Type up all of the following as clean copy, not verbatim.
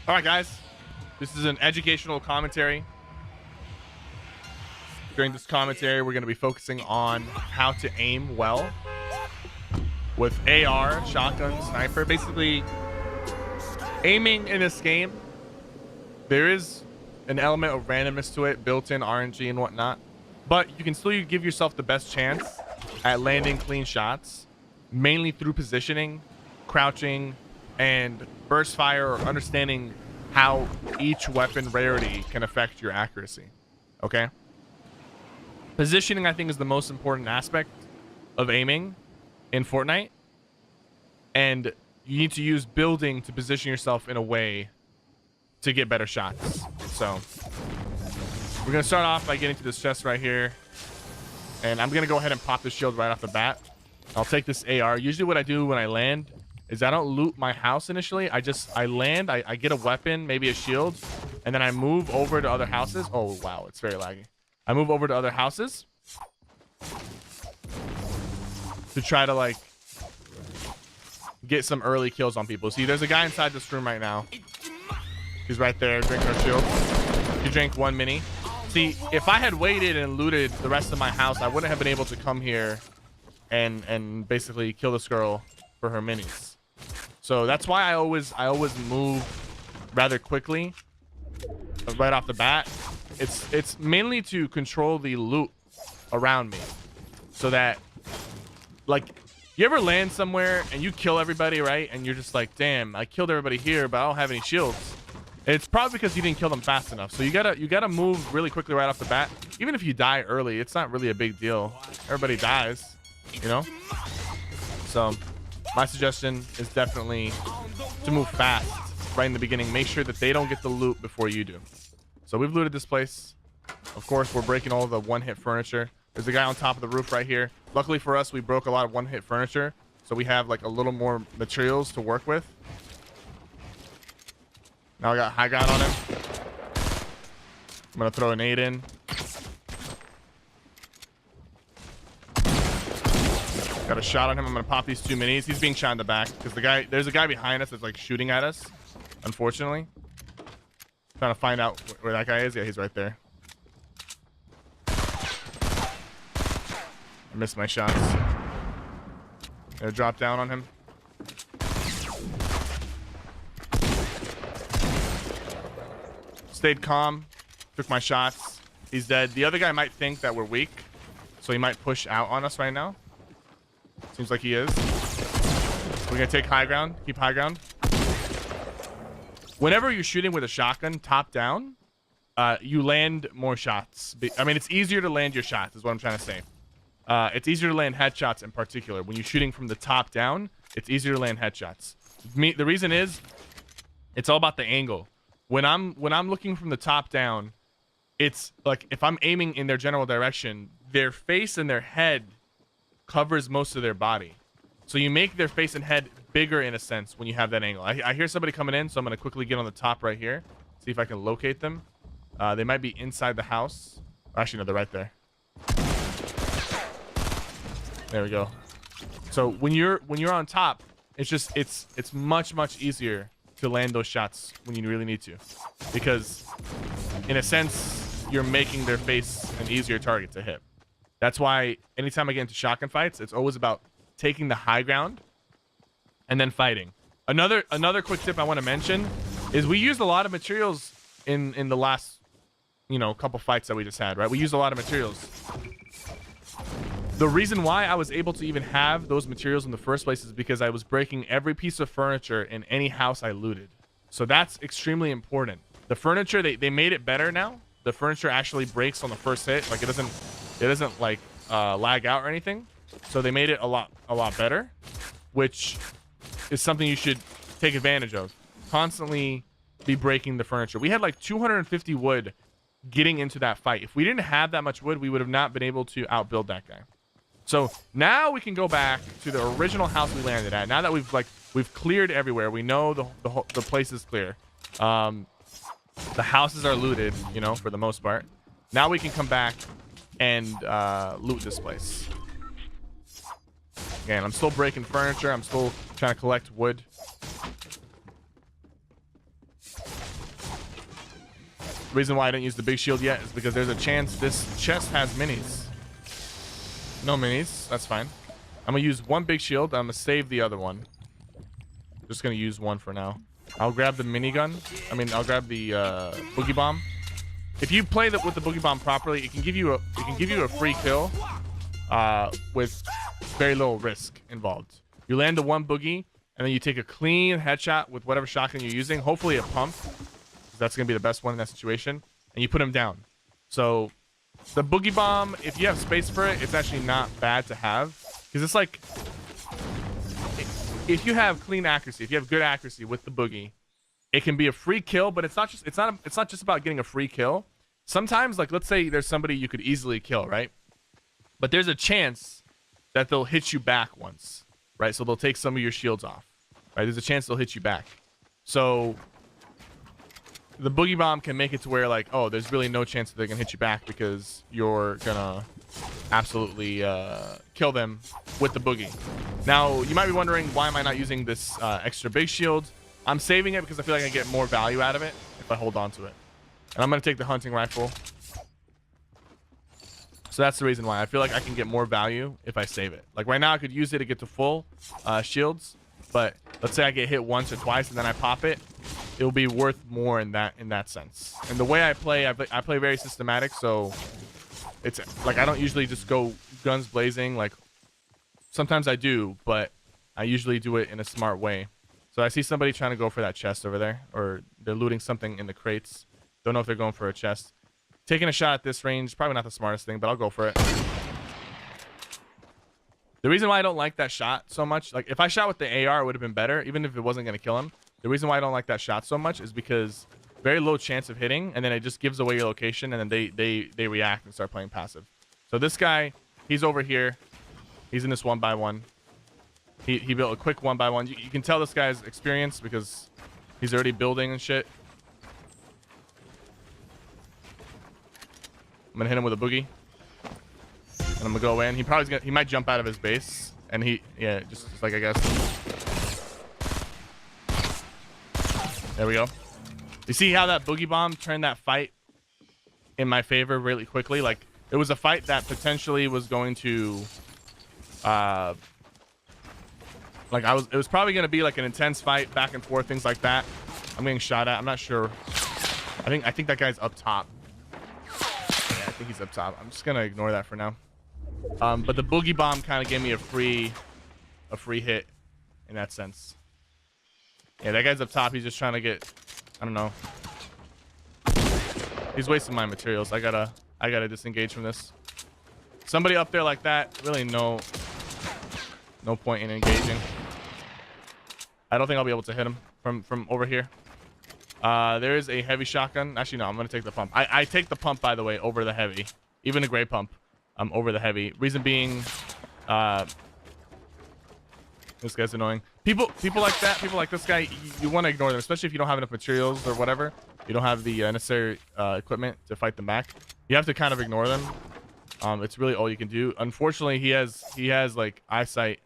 All right, guys, this is an educational commentary. During this commentary, we're going to be focusing on how to aim well with AR, shotgun, sniper. Basically, aiming in this game, there is an element of randomness to it, built-in RNG and whatnot, but you can still give yourself the best chance at landing clean shots, mainly through positioning, crouching, and burst fire, or understanding how each weapon rarity can affect your accuracy. Okay? Positioning, I think, is the most important aspect of aiming in Fortnite, and you need to use building to position yourself in a way to get better shots. So we're gonna start off by getting to this chest right here, and I'm gonna go ahead and pop this shield right off the bat. I'll take this AR. Usually what I do when I land is I don't loot my house initially. I land, I get a weapon, maybe a shield, and then I move over to other houses. Oh wow, it's very laggy. I move over to other houses to try to like get some early kills on people. See, there's a guy inside this room right now. He's right there drinking our shield. He drank one mini. See, if I had waited and looted the rest of my house, I wouldn't have been able to come here and basically kill this girl for her minis. So that's why I always move rather quickly right off the bat. It's mainly to control the loot around me, so that, like, you ever land somewhere and you kill everybody, right? And you're just like, damn, I killed everybody here, but I don't have any shields. It's probably because you didn't kill them fast enough. So you gotta move really quickly right off the bat. Even if you die early, it's not really a big deal. Everybody dies, you know? So my suggestion is definitely to move fast right in the beginning. Make sure that they don't get the loot before you do. So we've looted this place. Of course, we're breaking all the one-hit furniture. There's a guy on top of the roof right here. Luckily for us, we broke a lot of one-hit furniture, so we have like a little more materials to work with. Now I got high ground on him. I'm gonna throw a nade in. Got a shot on him. I'm gonna pop these 2 minis. He's being shot in the back because there's a guy behind us that's like shooting at us, unfortunately. Trying to find out where that guy is. Yeah, he's right there. I missed my shots. Gonna drop down on him. Stayed calm. Took my shots. He's dead. The other guy might think that we're weak, so he might push out on us right now. Seems like he is. We're gonna take high ground. Keep high ground. Whenever you're shooting with a shotgun top down, you land more shots. I mean, it's easier to land your shots is what I'm trying to say. It's easier to land headshots in particular. When you're shooting from the top down, it's easier to land headshots. The reason is it's all about the angle. When I'm looking from the top down, it's like if I'm aiming in their general direction, their face and their head covers most of their body. So you make their face and head bigger in a sense when you have that angle. I hear somebody coming in, so I'm going to quickly get on the top right here. See if I can locate them. They might be inside the house. Actually, no, they're right there. There we go. So when you're on top, it's much easier to land those shots when you really need to, because in a sense you're making their face an easier target to hit. That's why anytime I get into shotgun fights, it's always about taking the high ground and then fighting. Another quick tip I want to mention is we used a lot of materials in the last, you know, couple fights that we just had, right? We used a lot of materials. The reason why I was able to even have those materials in the first place is because I was breaking every piece of furniture in any house I looted. So that's extremely important. The furniture, they made it better now. The furniture actually breaks on the first hit. Like it doesn't like lag out or anything. So they made it a lot better, which is something you should take advantage of. Constantly be breaking the furniture. We had like 250 wood getting into that fight. If we didn't have that much wood, we would have not been able to outbuild that guy. So now we can go back to the original house we landed at. Now that we've cleared everywhere, we know the place is clear. The houses are looted, you know, for the most part. Now we can come back and loot this place. Again, I'm still breaking furniture. I'm still trying to collect wood. The reason why I didn't use the big shield yet is because there's a chance this chest has minis. No minis. That's fine. I'm gonna use one big shield. I'm gonna save the other one. Just gonna use one for now. I'll grab the minigun. I mean, I'll grab the boogie bomb. If you play with the boogie bomb properly, it can give you a free kill with very little risk involved. You land the one boogie, and then you take a clean headshot with whatever shotgun you're using. Hopefully a pump. That's gonna be the best one in that situation. And you put him down. So the boogie bomb, if you have space for it, it's actually not bad to have, because it's like, if you have clean accuracy, if you have good accuracy with the boogie, it can be a free kill. But it's not just about getting a free kill. Sometimes, like, let's say there's somebody you could easily kill, right? But there's a chance that they'll hit you back once, right? So they'll take some of your shields off, right? There's a chance they'll hit you back. So the boogie bomb can make it to where, like, oh, there's really no chance that they're gonna hit you back because you're gonna absolutely kill them with the boogie. Now, you might be wondering, why am I not using this extra big shield? I'm saving it because I feel like I get more value out of it if I hold on to it. And I'm gonna take the hunting rifle. So that's the reason why I feel like I can get more value if I save it. Like right now, I could use it to get to full shields, but let's say I get hit once or twice and then I pop it, it'll be worth more in that sense. And the way I play very systematic, so it's like I don't usually just go guns blazing. Like sometimes I do, but I usually do it in a smart way. So I see somebody trying to go for that chest over there, or they're looting something in the crates. Don't know if they're going for a chest. Taking a shot at this range, probably not the smartest thing, but I'll go for it. The reason why I don't like that shot so much, like if I shot with the AR, it would have been better, even if it wasn't going to kill him. The reason why I don't like that shot so much is because very low chance of hitting, and then it just gives away your location, and then they react and start playing passive. So this guy, he's over here. He's in this 1x1. He built a quick 1x1. You can tell this guy's experienced because he's already building and shit. I'm gonna hit him with a boogie, and I'm gonna go in. He might jump out of his base, and just like I guess. There we go. You see how that boogie bomb turned that fight in my favor really quickly? Like it was a fight that potentially was going to, it was probably gonna be like an intense fight, back and forth, things like that. I'm getting shot at. I'm not sure. I think that guy's up top. I think he's up top. I'm just gonna ignore that for now. But the boogie bomb kind of gave me a free hit in that sense. Yeah, that guy's up top. He's just trying to get, I don't know. He's wasting my materials. I gotta disengage from this. Somebody up there like that, really no point in engaging. I don't think I'll be able to hit him from over here. There is a heavy shotgun. Actually, no, I'm going to take the pump. I take the pump, by the way, over the heavy. Even a gray pump, over the heavy. Reason being, this guy's annoying. People like that, people like this guy, you want to ignore them, especially if you don't have enough materials or whatever. You don't have the necessary equipment to fight them back. You have to kind of ignore them. It's really all you can do. Unfortunately, he has like eyesight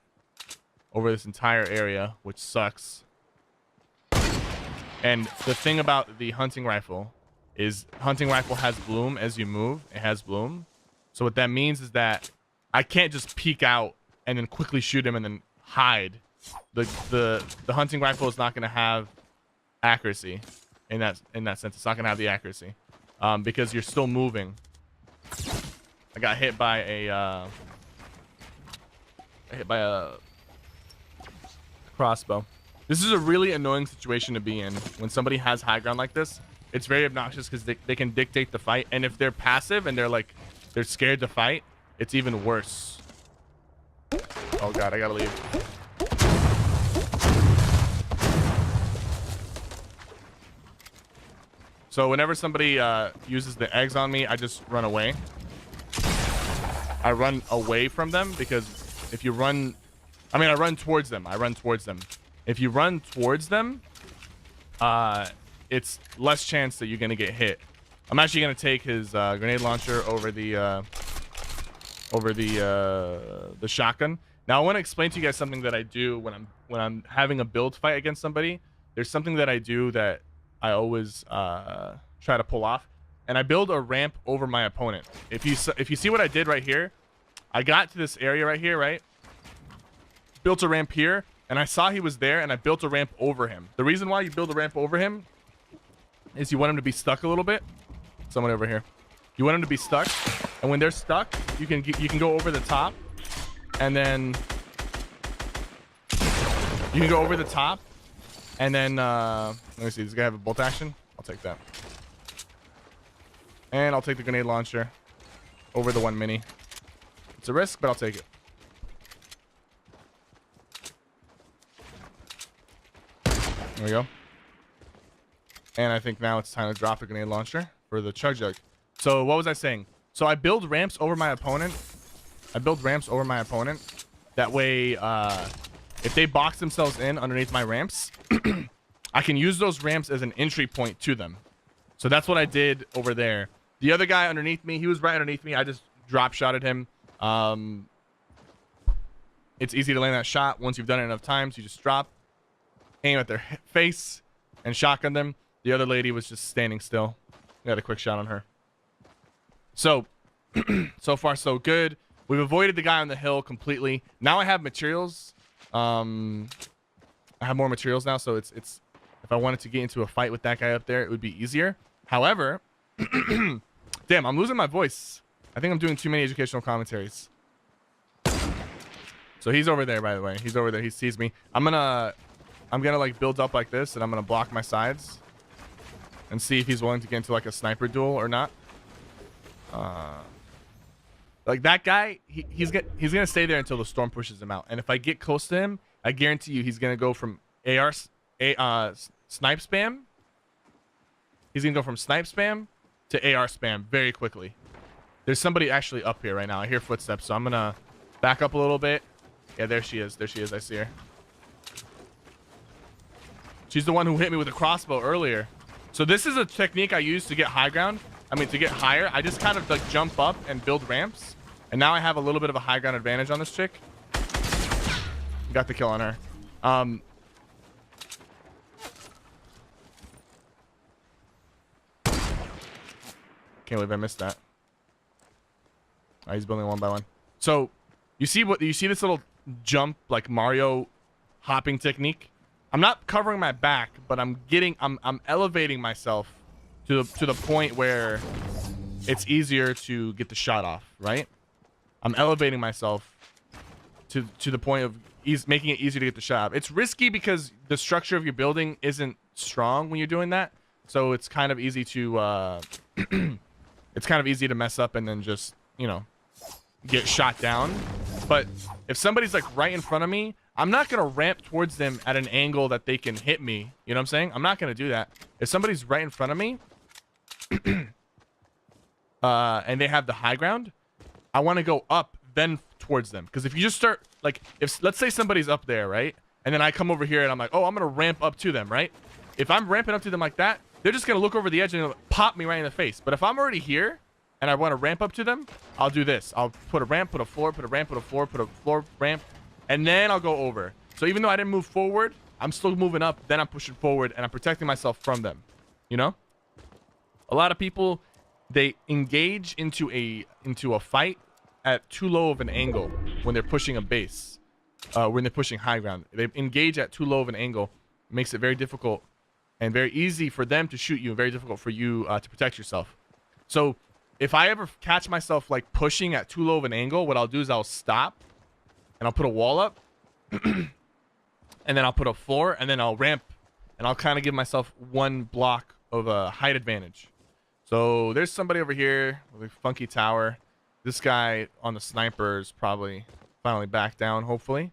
over this entire area, which sucks. And the thing about the hunting rifle is hunting rifle has bloom as you move. It has bloom. So what that means is that I can't just peek out and then quickly shoot him and then hide. The hunting rifle is not going to have accuracy in that sense. It's not going to have the accuracy because you're still moving. I got hit by a crossbow. This is a really annoying situation to be in when somebody has high ground like this. It's very obnoxious because they can dictate the fight, and if they're passive and they're scared to fight, it's even worse. Oh god, I gotta leave. So whenever somebody uses the eggs on me, I just run away. I run away from them because if you run, I run towards them. If you run towards them, it's less chance that you're gonna get hit. I'm actually gonna take his grenade launcher over the shotgun. Now I want to explain to you guys something that I do when I'm having a build fight against somebody. There's something that I do that I always try to pull off. and I build a ramp over my opponent. If you see what I did right here, I got to this area right here, right? Built a ramp here, and I saw he was there, and I built a ramp over him. The reason why you build a ramp over him is you want him to be stuck a little bit. Someone over here. You want him to be stuck, and when they're stuck, you can go over the top, and then you can go over the top, and then let me see. Does this guy have a bolt action? I'll take that, and I'll take the grenade launcher over the 1 mini. It's a risk, but I'll take it. There we go. And I think now it's time to drop the grenade launcher for the chug jug. So what was I saying? So I build ramps over my opponent. That way, if they box themselves in underneath my ramps, I can use those ramps as an entry point to them. So that's what I did over there. The other guy underneath me, he was right underneath me. I just drop shotted him. It's easy to land that shot. Once you've done it enough times, you just drop, aim at their face, and shotgun them. The other lady was just standing still. Got a quick shot on her. So, so far so good. We've avoided the guy on the hill completely. Now I have materials. I have more materials now, so it's if I wanted to get into a fight with that guy up there, it would be easier. However, damn, I'm losing my voice. I think I'm doing too many educational commentaries. So he's over there, by the way. He's over there. He sees me. I'm gonna like build up like this, and I'm gonna block my sides and see if he's willing to get into like a sniper duel or not. Like that guy, he's gonna stay there until the storm pushes him out. And if I get close to him, I guarantee you he's gonna go from snipe spam. He's gonna go from snipe spam to AR spam very quickly. There's somebody actually up here right now. I hear footsteps, so I'm gonna back up a little bit. Yeah, there she is. There she is. I see her. She's the one who hit me with a crossbow earlier. So this is a technique I use to get high ground. I mean, to get higher. I just kind of like jump up and build ramps. And now I have a little bit of a high ground advantage on this chick. Got the kill on her. Can't believe I missed that. Oh, he's building one by one. So you see this little jump, like Mario hopping technique? I'm not covering my back, but I'm elevating myself to the point where it's easier to get the shot off, right? I'm elevating myself to the point of making it easier to get the shot off. It's risky because the structure of your building isn't strong when you're doing that. So it's kind of easy to it's kind of easy to mess up and then just, you know, get shot down. But if somebody's like right in front of me, I'm not going to ramp towards them at an angle that they can hit me. You know what I'm saying? I'm not going to do that. If somebody's right in front of me and they have the high ground, I want to go up then towards them. Because if you just start, like, let's say somebody's up there, right? And then I come over here and I'm like, oh, I'm going to ramp up to them, right? If I'm ramping up to them like that, they're just going to look over the edge and pop me right in the face. But if I'm already here and I want to ramp up to them, I'll do this. I'll put a ramp, put a floor, put a ramp, put a floor, put a floor, ramp, and then I'll go over. So even though I didn't move forward, I'm still moving up, then I'm pushing forward, and I'm protecting myself from them. You know? A lot of people, they engage into a fight at too low of an angle when they're pushing a base. When they're pushing high ground. They engage at too low of an angle. It makes it very difficult and very easy for them to shoot you and very difficult for you to protect yourself. So if I ever catch myself like pushing at too low of an angle, what I'll do is I'll stop and I'll put a wall up and then I'll put a floor and then I'll ramp and I'll kind of give myself one block of a height advantage. So there's somebody over here with a funky tower. This guy on the sniper is probably finally back down, hopefully.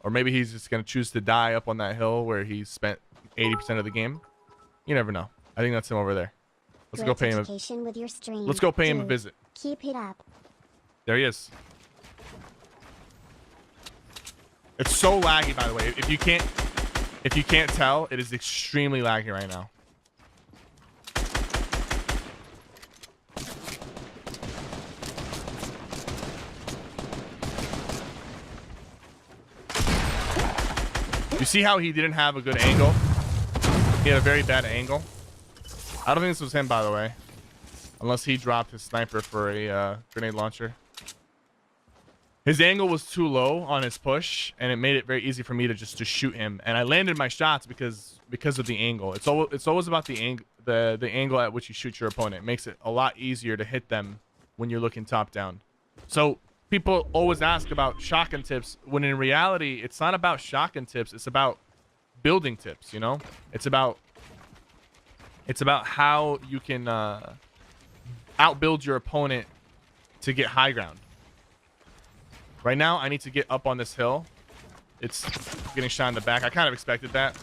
Or maybe he's just going to choose to die up on that hill where he spent 80% of the game. You never know. I think that's him over there. Let's go pay him let's go pay him a visit. Keep it up. There he is. It's so laggy, by the way. If you can't tell, it is extremely laggy right now. You see how he didn't have a good angle? He had a very bad angle. I don't think this was him, by the way. Unless he dropped his sniper for a grenade launcher. His angle was too low on his push, and it made it very easy for me to just shoot him. And I landed my shots because of the angle. It's always about the angle at which you shoot your opponent. It makes it a lot easier to hit them when you're looking top down. So people always ask about shotgun tips, when in reality, it's not about shotgun tips. It's about building tips, you know? It's about how you can outbuild your opponent to get high ground. Right now, I need to get up on this hill. It's getting shot in the back. I kind of expected that.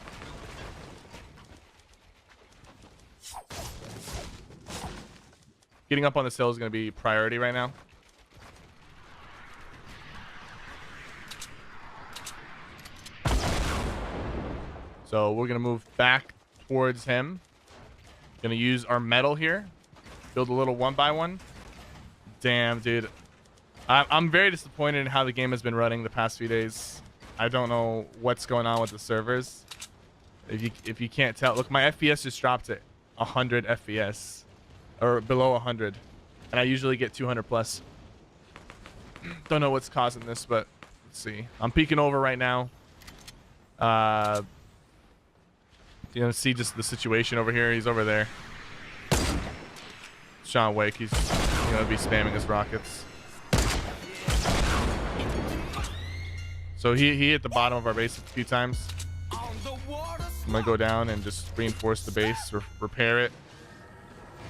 Getting up on this hill is going to be priority right now. So we're going to move back towards him. Going to use our metal here. Build a little 1x1. Damn, dude. I'm very disappointed in how the game has been running the past few days. I don't know what's going on with the servers. If you can't tell, look, my FPS just dropped at 100 FPS, or below 100, and I usually get 200 plus. Don't know what's causing this, but let's see. I'm peeking over right now. You know, see just the situation over here. He's over there. Sean Wake. He's gonna be spamming his rockets. So he hit the bottom of our base a few times. I'm gonna go down and just reinforce the base, repair it,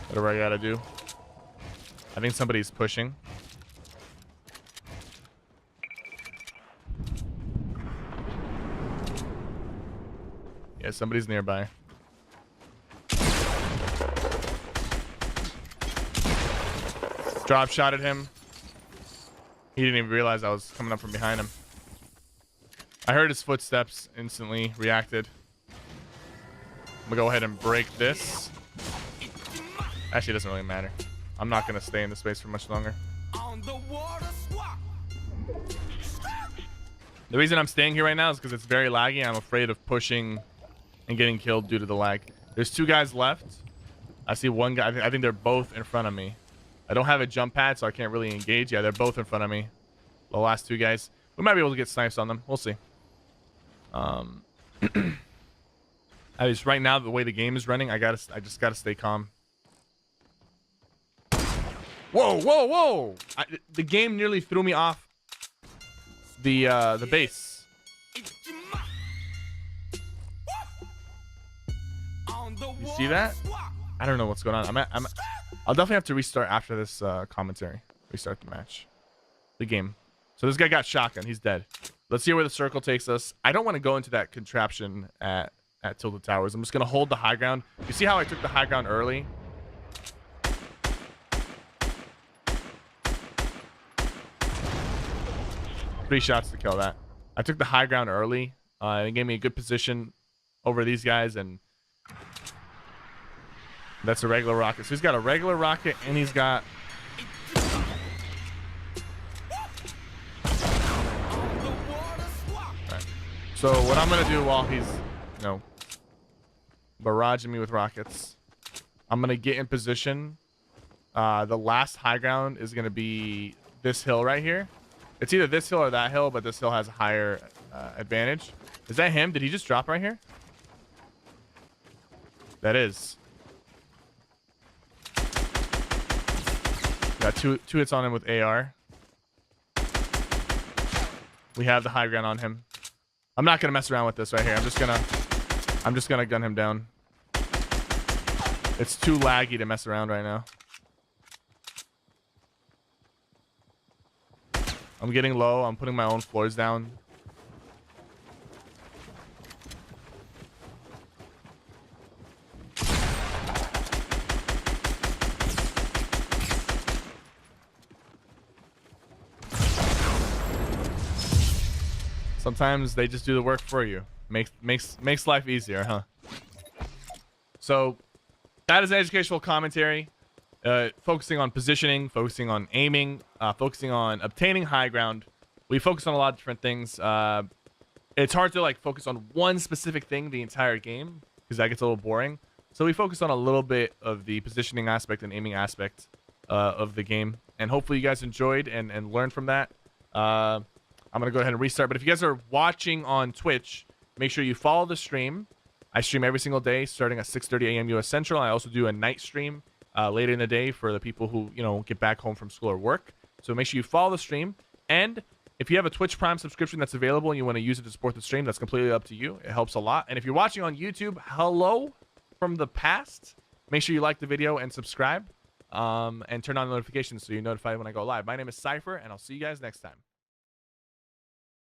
whatever I gotta do. I think somebody's pushing. Yeah, somebody's nearby. Drop shot at him. He didn't even realize I was coming up from behind him. I heard his footsteps, instantly reacted. I'm gonna go ahead and break this. Actually, it doesn't really matter. I'm not gonna stay in this space for much longer. The reason I'm staying here right now is because it's very laggy. I'm afraid of pushing and getting killed due to the lag. There's two guys left. I see one guy. I think they're both in front of me. I don't have a jump pad, so I can't really engage. Yeah, they're both in front of me. The last two guys. We might be able to get snipes on them. We'll see. I just right now the way the game is running, I just gotta stay calm. Whoa, whoa, whoa! The game nearly threw me off the base. You see that? I don't know what's going on. I'll definitely have to restart after this commentary. Restart the match, the game. So this guy got shotgun. He's dead. Let's see where the circle takes us. I don't want to go into that contraption at Tilted Towers. I'm just going to hold the high ground. You see how I took the high ground early? 3 shots to kill that. I took the high ground early. It gave me a good position over these guys, and that's a regular rocket. So he's got a regular rocket, and he's got... So what I'm going to do while he's, you know, barraging me with rockets, I'm going to get in position. The last high ground is going to be this hill right here. It's either this hill or that hill, but this hill has a higher advantage. Is that him? Did he just drop right here? That is. Got two hits on him with AR. We have the high ground on him. I'm not gonna mess around with this right here. I'm just gonna gun him down. It's too laggy to mess around right now. I'm getting low. I'm putting my own floors down. Sometimes they just do the work for you. Makes life easier, huh? So that is an educational commentary, focusing on positioning, focusing on aiming, focusing on obtaining high ground. We focus on a lot of different things. It's hard to like focus on one specific thing the entire game because that gets a little boring. So we focused on a little bit of the positioning aspect and aiming aspect of the game. And hopefully you guys enjoyed and learned from that. I'm going to go ahead and restart. But if you guys are watching on Twitch, make sure you follow the stream. I stream every single day starting at 6:30 a.m. US Central. I also do a night stream later in the day for the people who, you know, get back home from school or work. So make sure you follow the stream. And if you have a Twitch Prime subscription that's available and you want to use it to support the stream, that's completely up to you. It helps a lot. And if you're watching on YouTube, hello from the past. Make sure you like the video and subscribe and turn on notifications so you're notified when I go live. My name is Sypher, and I'll see you guys next time.